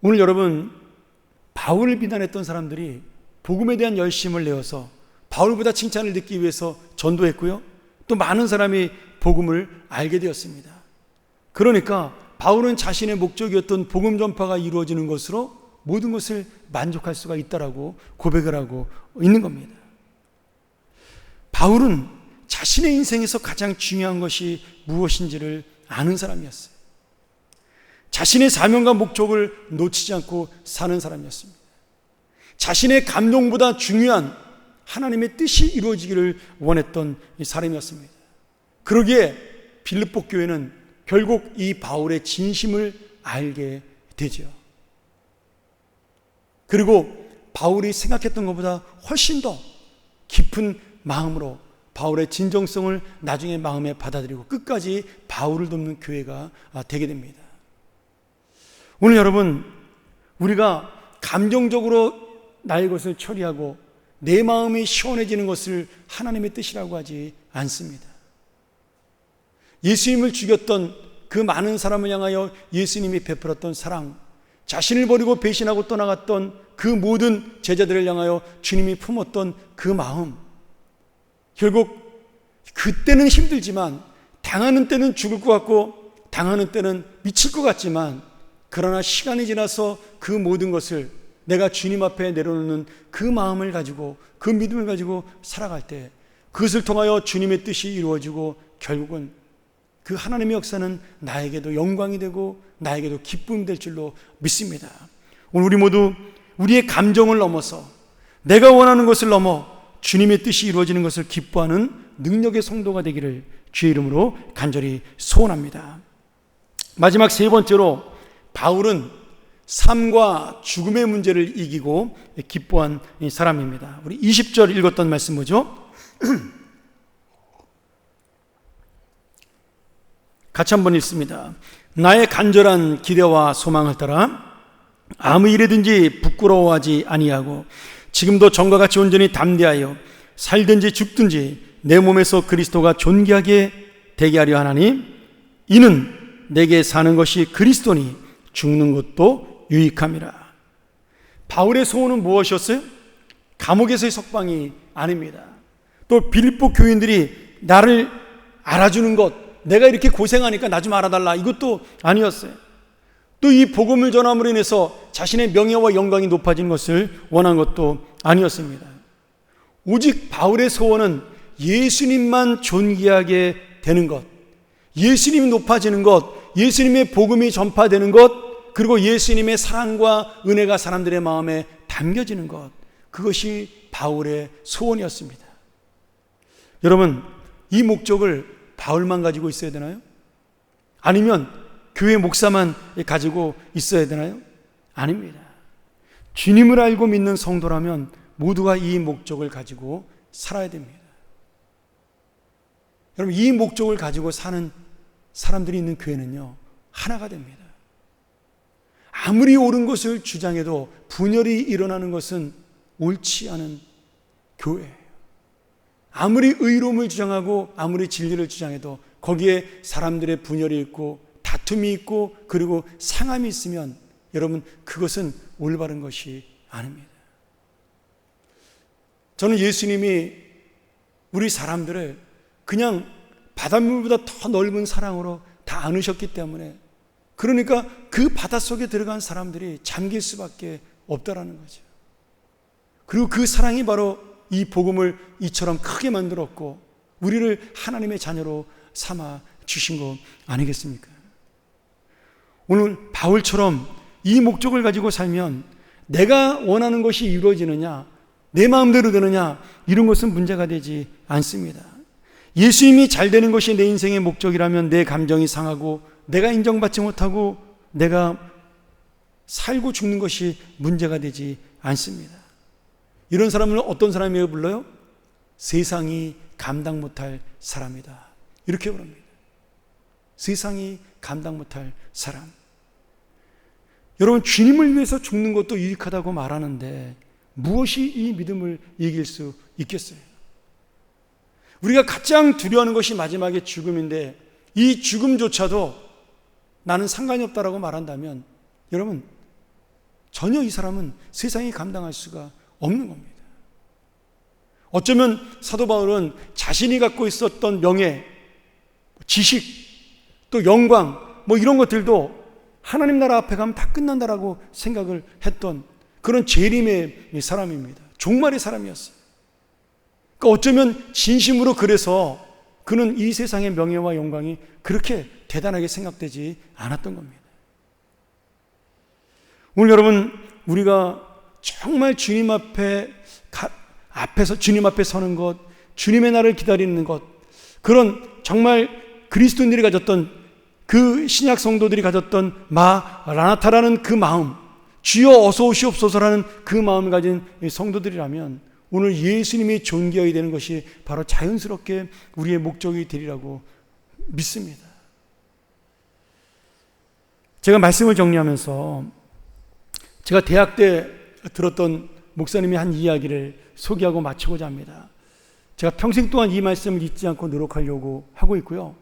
오늘 여러분, 바울을 비난했던 사람들이 복음에 대한 열심을 내어서 바울보다 칭찬을 듣기 위해서 전도했고요, 또 많은 사람이 복음을 알게 되었습니다. 그러니까 바울은 자신의 목적이었던 복음 전파가 이루어지는 것으로 모든 것을 만족할 수가 있다라고 고백을 하고 있는 겁니다. 바울은 자신의 인생에서 가장 중요한 것이 무엇인지를 아는 사람이었어요. 자신의 사명과 목적을 놓치지 않고 사는 사람이었습니다. 자신의 감동보다 중요한 하나님의 뜻이 이루어지기를 원했던 사람이었습니다. 그러기에 빌립보 교회는 결국 이 바울의 진심을 알게 되죠. 그리고 바울이 생각했던 것보다 훨씬 더 깊은 마음으로 바울의 진정성을 나중에 마음에 받아들이고 끝까지 바울을 돕는 교회가 되게 됩니다. 오늘 여러분, 우리가 감정적으로 나의 것을 처리하고 내 마음이 시원해지는 것을 하나님의 뜻이라고 하지 않습니다. 예수님을 죽였던 그 많은 사람을 향하여 예수님이 베풀었던 사랑, 자신을 버리고 배신하고 떠나갔던 그 모든 제자들을 향하여 주님이 품었던 그 마음, 결국 그때는 힘들지만, 당하는 때는 죽을 것 같고 당하는 때는 미칠 것 같지만, 그러나 시간이 지나서 그 모든 것을 내가 주님 앞에 내려놓는 그 마음을 가지고, 그 믿음을 가지고 살아갈 때 그것을 통하여 주님의 뜻이 이루어지고 결국은 그 하나님의 역사는 나에게도 영광이 되고 나에게도 기쁨이 될 줄로 믿습니다. 오늘 우리 모두 우리의 감정을 넘어서 내가 원하는 것을 넘어 주님의 뜻이 이루어지는 것을 기뻐하는 능력의 성도가 되기를 주의 이름으로 간절히 소원합니다. 마지막 세 번째로, 바울은 삶과 죽음의 문제를 이기고 기뻐한 사람입니다. 우리 20절 읽었던 말씀 뭐죠? 같이 한번 읽습니다. 나의 간절한 기대와 소망을 따라 아무 일에든지 부끄러워하지 아니하고 지금도 전과 같이 온전히 담대하여 살든지 죽든지 내 몸에서 그리스도가 존귀하게 되게 하려 하나니, 이는 내게 사는 것이 그리스도니 죽는 것도 유익함이라. 바울의 소원은 무엇이었어요? 감옥에서의 석방이 아닙니다. 또 빌립보 교인들이 나를 알아주는 것, 내가 이렇게 고생하니까 나 좀 알아달라, 이것도 아니었어요. 또 이 복음을 전함으로 인해서 자신의 명예와 영광이 높아진 것을 원한 것도 아니었습니다. 오직 바울의 소원은 예수님만 존귀하게 되는 것, 예수님이 높아지는 것, 예수님의 복음이 전파되는 것, 그리고 예수님의 사랑과 은혜가 사람들의 마음에 담겨지는 것, 그것이 바울의 소원이었습니다. 여러분, 이 목적을 바울만 가지고 있어야 되나요? 아니면 교회 목사만 가지고 있어야 되나요? 아닙니다. 주님을 알고 믿는 성도라면 모두가 이 목적을 가지고 살아야 됩니다. 여러분, 이 목적을 가지고 사는 사람들이 있는 교회는요, 하나가 됩니다. 아무리 옳은 것을 주장해도 분열이 일어나는 것은 옳지 않은 교회예요. 아무리 의로움을 주장하고 아무리 진리를 주장해도 거기에 사람들의 분열이 있고 다툼이 있고 그리고 상함이 있으면 여러분, 그것은 올바른 것이 아닙니다. 저는 예수님이 우리 사람들을 그냥 바닷물보다 더 넓은 사랑으로 다 안으셨기 때문에, 그러니까 그 바닷속에 들어간 사람들이 잠길 수밖에 없다라는 거죠. 그리고 그 사랑이 바로 이 복음을 이처럼 크게 만들었고 우리를 하나님의 자녀로 삼아 주신 것 아니겠습니까? 오늘 바울처럼 이 목적을 가지고 살면 내가 원하는 것이 이루어지느냐, 내 마음대로 되느냐, 이런 것은 문제가 되지 않습니다. 예수님이 잘 되는 것이 내 인생의 목적이라면 내 감정이 상하고 내가 인정받지 못하고 내가 살고 죽는 것이 문제가 되지 않습니다. 이런 사람을 어떤 사람이라고 불러요? 세상이 감당 못할 사람이다, 이렇게 부릅니다. 세상이 감당 못할 사람. 여러분, 주님을 위해서 죽는 것도 유익하다고 말하는데 무엇이 이 믿음을 이길 수 있겠어요? 우리가 가장 두려워하는 것이 마지막에 죽음인데 이 죽음조차도 나는 상관이 없다라고 말한다면 여러분, 전혀 이 사람은 세상이 감당할 수가 없는 겁니다. 어쩌면 사도 바울은 자신이 갖고 있었던 명예, 지식, 또 영광, 이런 것들도 하나님 나라 앞에 가면 다 끝난다라고 생각을 했던 그런 재림의 사람입니다. 종말의 사람이었어요. 그러니까 어쩌면 진심으로 그래서 그는 이 세상의 명예와 영광이 그렇게 대단하게 생각되지 않았던 겁니다. 오늘 여러분, 우리가 정말 주님 앞에서 주님 앞에 서는 것, 주님의 날을 기다리는 것, 그런 정말 그리스도인들이 가졌던, 그 신약 성도들이 가졌던 마라나타라는 그 마음, 주여 어서 오시옵소서라는 그 마음을 가진 성도들이라면 오늘 예수님이 존귀해야 되는 것이 바로 자연스럽게 우리의 목적이 되리라고 믿습니다. 제가 말씀을 정리하면서 제가 대학 때 들었던 목사님이 한 이야기를 소개하고 마치고자 합니다. 제가 평생 동안 이 말씀을 잊지 않고 노력하려고 하고 있고요.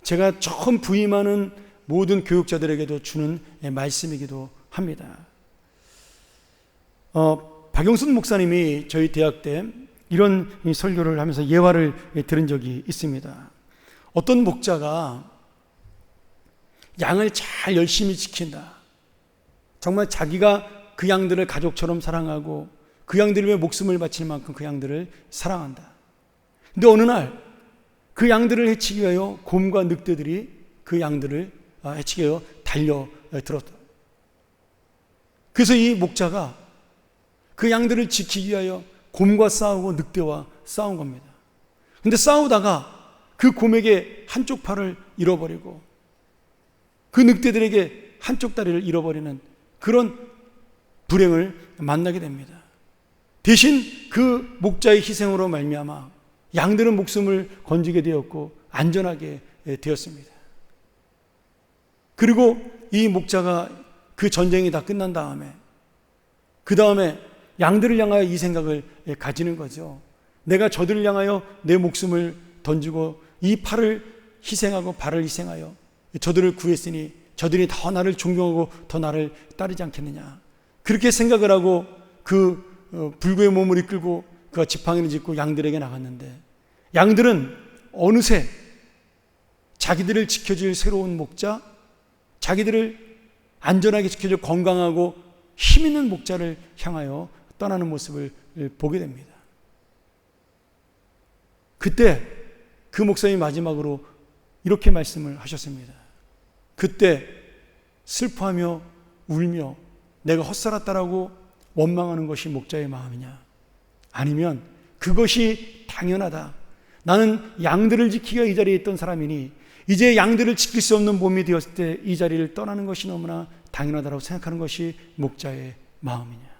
제가 처음 부임하는 모든 교육자들에게도 주는 말씀이기도 합니다. 박영순 목사님이 저희 대학 때 이런 설교를 하면서 예화를 들은 적이 있습니다. 어떤 목자가 양을 잘 열심히 지킨다. 정말 자기가 그 양들을 가족처럼 사랑하고 그 양들을 위해 목숨을 바칠 만큼 그 양들을 사랑한다. 근데 어느 날 그 양들을 해치기 위하여 곰과 늑대들이 그 양들을 해치기 위하여 달려들었다. 그래서 이 목자가 그 양들을 지키기 위하여 곰과 싸우고 늑대와 싸운 겁니다. 근데 싸우다가 그 곰에게 한쪽 팔을 잃어버리고 그 늑대들에게 한쪽 다리를 잃어버리는 그런 불행을 만나게 됩니다. 대신 그 목자의 희생으로 말미암아 양들은 목숨을 건지게 되었고 안전하게 되었습니다. 그리고 이 목자가 그 전쟁이 다 끝난 다음에 그 다음에 양들을 향하여 이 생각을 가지는 거죠. 내가 저들을 향하여 내 목숨을 던지고 이 팔을 희생하고 발을 희생하여 저들을 구했으니 저들이 더 나를 존경하고 더 나를 따르지 않겠느냐. 그렇게 생각을 하고 그 불구의 몸을 이끌고 그가 지팡이를 짚고 양들에게 나갔는데 양들은 어느새 자기들을 지켜줄 새로운 목자, 자기들을 안전하게 지켜줄 건강하고 힘있는 목자를 향하여 떠나는 모습을 보게 됩니다. 그때 그 목사님이 마지막으로 이렇게 말씀을 하셨습니다. 그때 슬퍼하며 울며 내가 헛살았다라고 원망하는 것이 목자의 마음이냐? 아니면 그것이 당연하다. 나는 양들을 지키기가 이 자리에 있던 사람이니 이제 양들을 지킬 수 없는 몸이 되었을 때 이 자리를 떠나는 것이 너무나 당연하다고 생각하는 것이 목자의 마음이냐?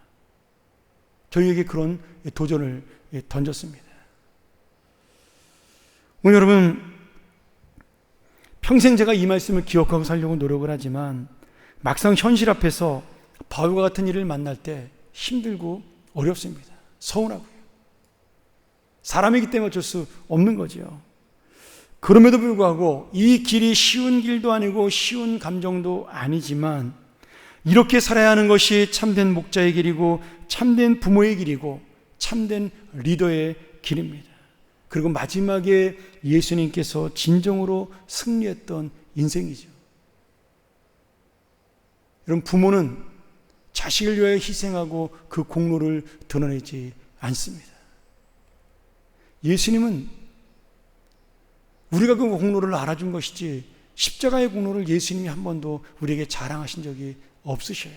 저희에게 그런 도전을 던졌습니다. 오늘 여러분, 평생 제가 이 말씀을 기억하고 살려고 노력을 하지만 막상 현실 앞에서 바울과 같은 일을 만날 때 힘들고 어렵습니다. 서운하고요. 사람이기 때문에 어쩔 수 없는 거죠. 그럼에도 불구하고 이 길이 쉬운 길도 아니고 쉬운 감정도 아니지만 이렇게 살아야 하는 것이 참된 목자의 길이고 참된 부모의 길이고 참된 리더의 길입니다. 그리고 마지막에 예수님께서 진정으로 승리했던 인생이죠. 여러분, 부모는 자식을 위하여 희생하고 그 공로를 드러내지 않습니다. 예수님은 우리가 그 공로를 알아준 것이지 십자가의 공로를 예수님이 한 번도 우리에게 자랑하신 적이 없으셔요.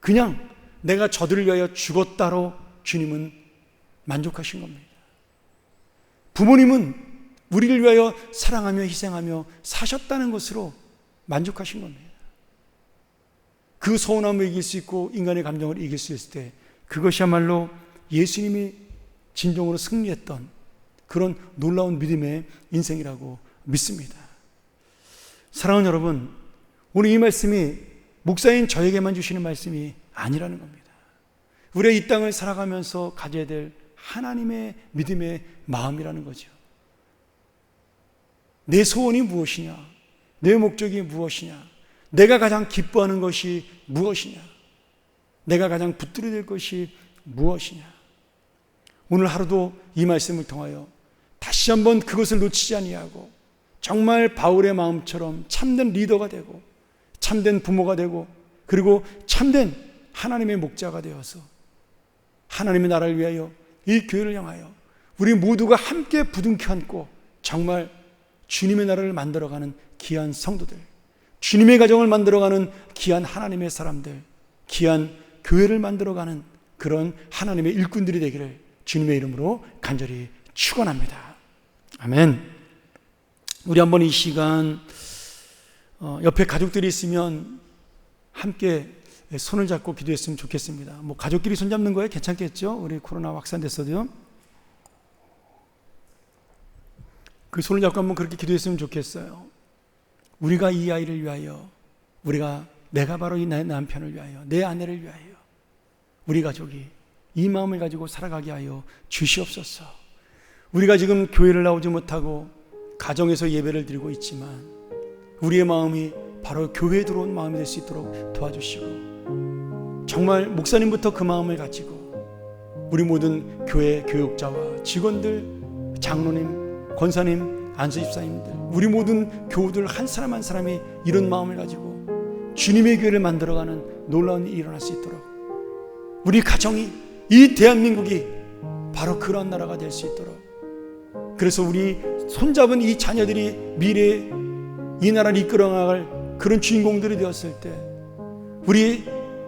그냥 내가 저들을 위하여 죽었다로 주님은 만족하신 겁니다. 부모님은 우리를 위하여 사랑하며 희생하며 사셨다는 것으로 만족하신 겁니다. 그 서운함을 이길 수 있고 인간의 감정을 이길 수 있을 때 그것이야말로 예수님이 진정으로 승리했던 그런 놀라운 믿음의 인생이라고 믿습니다. 사랑하는 여러분, 오늘 이 말씀이 목사인 저에게만 주시는 말씀이 아니라는 겁니다. 우리가 이 땅을 살아가면서 가져야 될 하나님의 믿음의 마음이라는 거죠. 내 소원이 무엇이냐? 내 목적이 무엇이냐? 내가 가장 기뻐하는 것이 무엇이냐? 내가 가장 붙들어야 될 것이 무엇이냐? 오늘 하루도 이 말씀을 통하여 다시 한번 그것을 놓치지 아니하고 정말 바울의 마음처럼 참된 리더가 되고 참된 부모가 되고 그리고 참된 하나님의 목자가 되어서 하나님의 나라를 위하여 이 교회를 향하여 우리 모두가 함께 부둥켜 안고 정말 주님의 나라를 만들어가는 귀한 성도들, 주님의 가정을 만들어가는 귀한 하나님의 사람들, 귀한 교회를 만들어가는 그런 하나님의 일꾼들이 되기를 주님의 이름으로 간절히 축원합니다. 아멘. 우리 한번 이 시간 옆에 가족들이 있으면 함께 손을 잡고 기도했으면 좋겠습니다. 뭐 가족끼리 손 잡는 거에 괜찮겠죠? 우리 코로나 확산됐어도요. 그 손을 잡고 한번 그렇게 기도했으면 좋겠어요. 우리가 이 아이를 위하여, 내가 바로 이 남편을 위하여, 내 아내를 위하여, 우리 가족이 이 마음을 가지고 살아가게 하여 주시옵소서. 우리가 지금 교회를 나오지 못하고 가정에서 예배를 드리고 있지만 우리의 마음이 바로 교회에 들어온 마음이 될 수 있도록 도와주시고, 정말 목사님부터 그 마음을 가지고 우리 모든 교회 교육자와 직원들, 장로님, 권사님, 안수집사님들, 우리 모든 교우들 한 사람 한 사람이 이런 마음을 가지고 주님의 교회를 만들어가는 놀라운 일이 일어날 수 있도록, 우리 가정이, 이 대한민국이 바로 그런 나라가 될 수 있도록, 그래서 우리 손잡은 이 자녀들이 미래에 이 나라를 이끌어나갈 그런 주인공들이 되었을 때 우리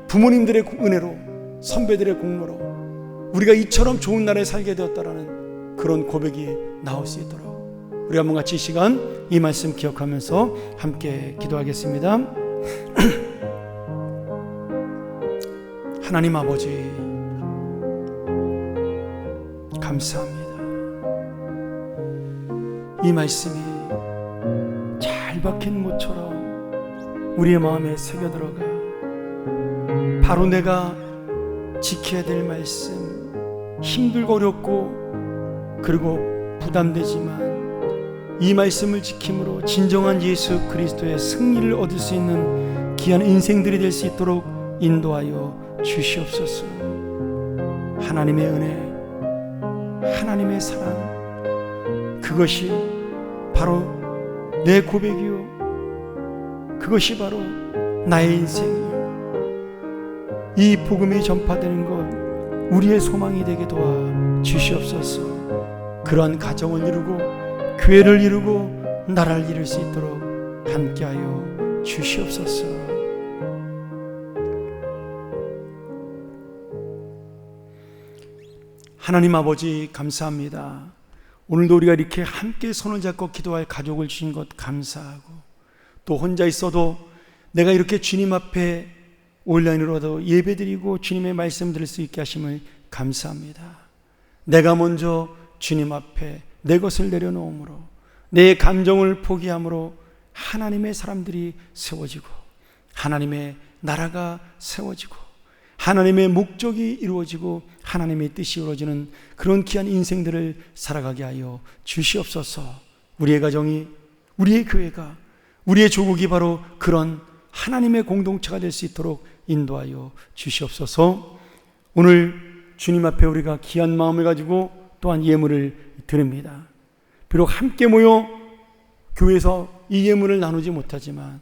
부모님들의 은혜로, 선배들의 공로로 우리가 이처럼 좋은 나라에 살게 되었다라는 그런 고백이 나올 수 있도록 우리 한번 같이 이 시간 이 말씀 기억하면서 함께 기도하겠습니다. 하나님 아버지, 감사합니다. 이 말씀이 잘 박힌 못처럼 우리의 마음에 새겨들어가 바로 내가 지켜야 될 말씀, 힘들고 어렵고 그리고 부담되지만 이 말씀을 지킴으로 진정한 예수 그리스도의 승리를 얻을 수 있는 귀한 인생들이 될 수 있도록 인도하여 주시옵소서. 하나님의 은혜, 하나님의 사랑, 그것이 바로 내 고백이요, 그것이 바로 나의 인생이요, 이 복음이 전파되는 것 우리의 소망이 되게 도와 주시옵소서. 그러한 가정을 이루고 교회를 이루고 나라를 이룰 수 있도록 함께하여 주시옵소서. 하나님 아버지, 감사합니다. 오늘도 우리가 이렇게 함께 손을 잡고 기도할 가족을 주신 것 감사하고, 또 혼자 있어도 내가 이렇게 주님 앞에 온라인으로도 예배드리고 주님의 말씀 들을 수 있게 하심을 감사합니다. 내가 먼저 주님 앞에 내 것을 내려놓음으로, 내 감정을 포기함으로 하나님의 사람들이 세워지고 하나님의 나라가 세워지고 하나님의 목적이 이루어지고 하나님의 뜻이 이루어지는 그런 귀한 인생들을 살아가게 하여 주시옵소서. 우리의 가정이, 우리의 교회가, 우리의 조국이 바로 그런 하나님의 공동체가 될 수 있도록 인도하여 주시옵소서. 오늘 주님 앞에 우리가 귀한 마음을 가지고 또한 예물을 드립니다. 비록 함께 모여 교회에서 이 예물을 나누지 못하지만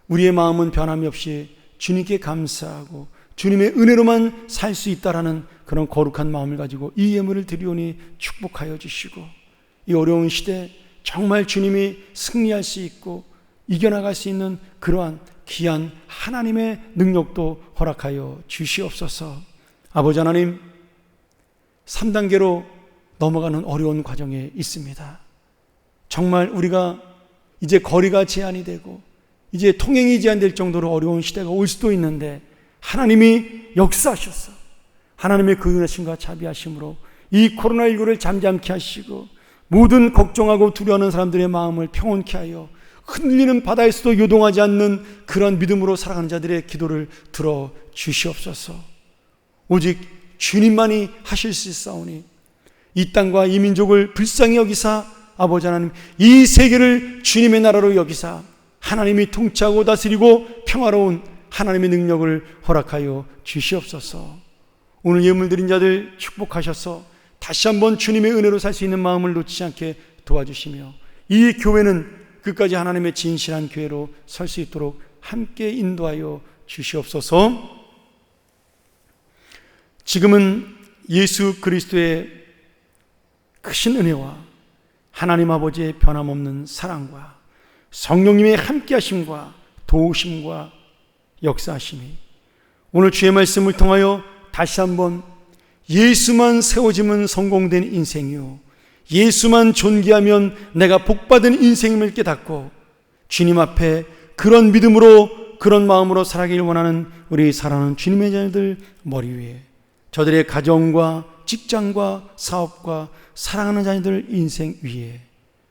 우리의 마음은 변함이 없이 주님께 감사하고 주님의 은혜로만 살 수 있다라는 그런 거룩한 마음을 가지고 이 예물을 드리오니 축복하여 주시고, 이 어려운 시대 정말 주님이 승리할 수 있고 이겨나갈 수 있는 그러한 귀한 하나님의 능력도 허락하여 주시옵소서. 아버지 하나님, 3단계로 넘어가는 어려운 과정에 있습니다. 정말 우리가 이제 거리가 제한이 되고 이제 통행이 제한될 정도로 어려운 시대가 올 수도 있는데 하나님이 역사하셔서 하나님의 그 은혜심과 자비하심으로 이 코로나19를 잠잠케 하시고 모든 걱정하고 두려워하는 사람들의 마음을 평온케 하여 흔들리는 바다에서도 요동하지 않는 그런 믿음으로 살아가는 자들의 기도를 들어 주시옵소서. 오직 주님만이 하실 수 있사오니 이 땅과 이 민족을 불쌍히 여기사 아버지 하나님, 이 세계를 주님의 나라로 여기사 하나님이 통치하고 다스리고 평화로운 하나님의 능력을 허락하여 주시옵소서. 오늘 예물 드린 자들 축복하셔서 다시 한번 주님의 은혜로 살 수 있는 마음을 놓치지 않게 도와주시며 이 교회는 끝까지 하나님의 진실한 교회로 설 수 있도록 함께 인도하여 주시옵소서. 지금은 예수 그리스도의 크신 은혜와 하나님 아버지의 변함없는 사랑과 성령님의 함께하심과 도우심과 역사하심이 오늘 주의 말씀을 통하여 다시 한번 예수만 세워지면 성공된 인생이요, 예수만 존귀하면 내가 복받은 인생임을 깨닫고 주님 앞에 그런 믿음으로, 그런 마음으로 살아가길 원하는 우리 사랑하는 주님의 자녀들 머리 위에, 저들의 가정과 직장과 사업과 사랑하는 자녀들 인생 위에,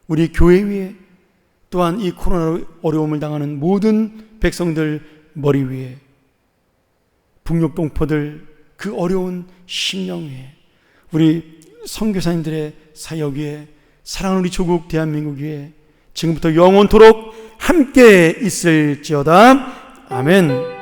우리 교회 위에, 또한 이 코로나로 어려움을 당하는 모든 백성들 머리 위에, 북녘동포들 그 어려운 심령 위에, 우리 선교사님들의 사역 위에, 사랑하는 우리 조국 대한민국 위에 지금부터 영원토록 함께 있을지어다. 아멘.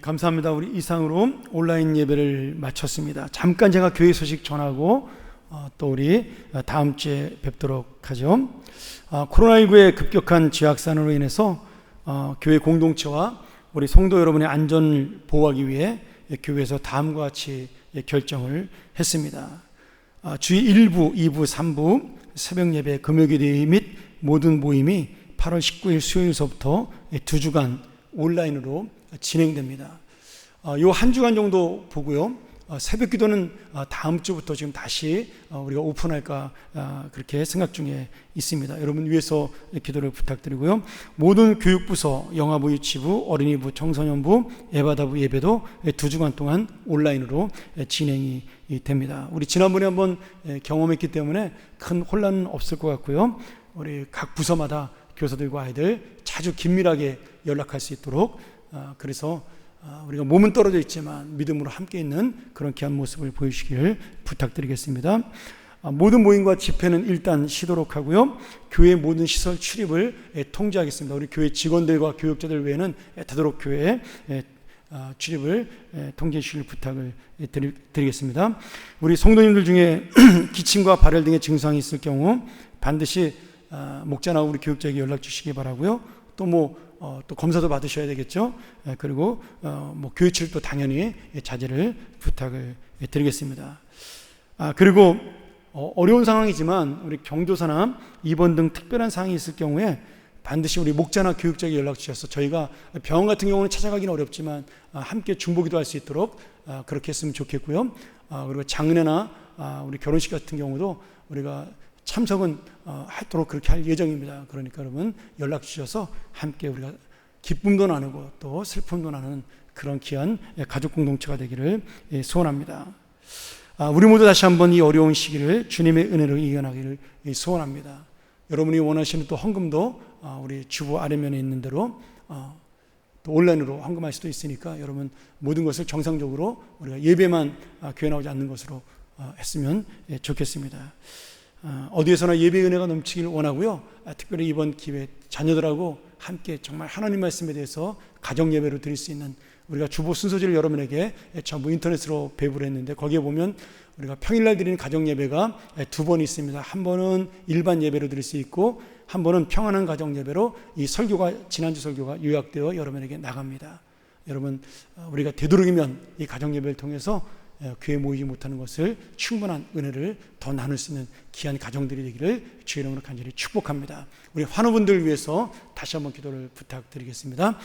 감사합니다. 우리 이상으로 온라인 예배를 마쳤습니다. 잠깐 제가 교회 소식 전하고 또 우리 다음 주에 뵙도록 하죠. 코로나19의 급격한 재확산으로 인해서 교회 공동체와 우리 성도 여러분의 안전을 보호하기 위해 교회에서 다음과 같이 결정을 했습니다. 주일 1부, 2부, 3부 새벽 예배, 금요기도회 및 모든 모임이 8월 19일 수요일서부터 2주간 온라인으로 진행됩니다. 요 한 주간 정도 보고요. 새벽 기도는 다음 주부터 지금 다시 우리가 오픈할까 그렇게 생각 중에 있습니다. 여러분 위해서 기도를 부탁드리고요. 모든 교육부서, 영아부, 유치부, 어린이부, 청소년부, 예바다부 예배도 2주간 동안 온라인으로 진행이 됩니다. 우리 지난번에 한번 경험했기 때문에 큰 혼란은 없을 것 같고요. 우리 각 부서마다 교사들과 아이들 자주 긴밀하게 연락할 수 있도록, 그래서 우리가 몸은 떨어져 있지만 믿음으로 함께 있는 그런 귀한 모습을 보여주시기를 부탁드리겠습니다. 모든 모임과 집회는 일단 쉬도록 하고요. 교회 모든 시설 출입을 통제하겠습니다. 우리 교회 직원들과 교육자들 외에는 되도록 교회에 출입을 통제해 주실 부탁을 드리겠습니다. 우리 성도님들 중에 기침과 발열 등의 증상이 있을 경우 반드시 목자나 우리 교육자에게 연락 주시기 바라고요. 또 검사도 받으셔야 되겠죠. 그리고 교회 출입도 당연히 자제를 부탁을 드리겠습니다. 그리고 어려운 상황이지만 우리 경조사나 입원 등 특별한 상황이 있을 경우에 반드시 우리 목자나 교육자에게 연락 주셔서 저희가 병원 같은 경우는 찾아가기는 어렵지만 함께 중보기도 할 수 있도록 그렇게 했으면 좋겠고요. 그리고 장례나 우리 결혼식 같은 경우도 우리가 참석은 하도록 그렇게 할 예정입니다. 그러니까 여러분 연락 주셔서 함께 우리가 기쁨도 나누고 또 슬픔도 나누는 그런 귀한 가족 공동체가 되기를 소원합니다. 우리 모두 다시 한번 이 어려운 시기를 주님의 은혜로 이겨나기를 소원합니다. 여러분이 원하시는 또 헌금도 우리 주보 아래면에 있는 대로 또 온라인으로 헌금할 수도 있으니까 여러분 모든 것을 정상적으로 우리가 예배만 교회 나오지 않는 것으로 했으면 좋겠습니다. 어디에서나 예배의 은혜가 넘치길 원하고요. 특별히 이번 기회에 자녀들하고 함께 정말 하나님 말씀에 대해서 가정 예배로 드릴 수 있는, 우리가 주보 순서지를 여러분에게 전부 인터넷으로 배부를 했는데 거기에 보면 우리가 평일날 드리는 가정 예배가 2번 있습니다. 한 번은 일반 예배로 드릴 수 있고 한 번은 평안한 가정 예배로 이 설교가, 지난주 설교가 요약되어 여러분에게 나갑니다. 여러분 우리가 되도록이면 이 가정 예배를 통해서 교회 모이지 못하는 것을 충분한 은혜를 더 나눌 수 있는 귀한 가정들이 되기를 주의 이름으로 간절히 축복합니다. 우리 환우분들 위해서 다시 한번 기도를 부탁드리겠습니다.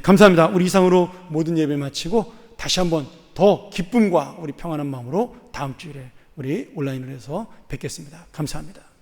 감사합니다. 우리 이상으로 모든 예배 마치고 다시 한번 더 기쁨과 우리 평안한 마음으로 다음 주일에 우리 온라인으로 해서 뵙겠습니다. 감사합니다.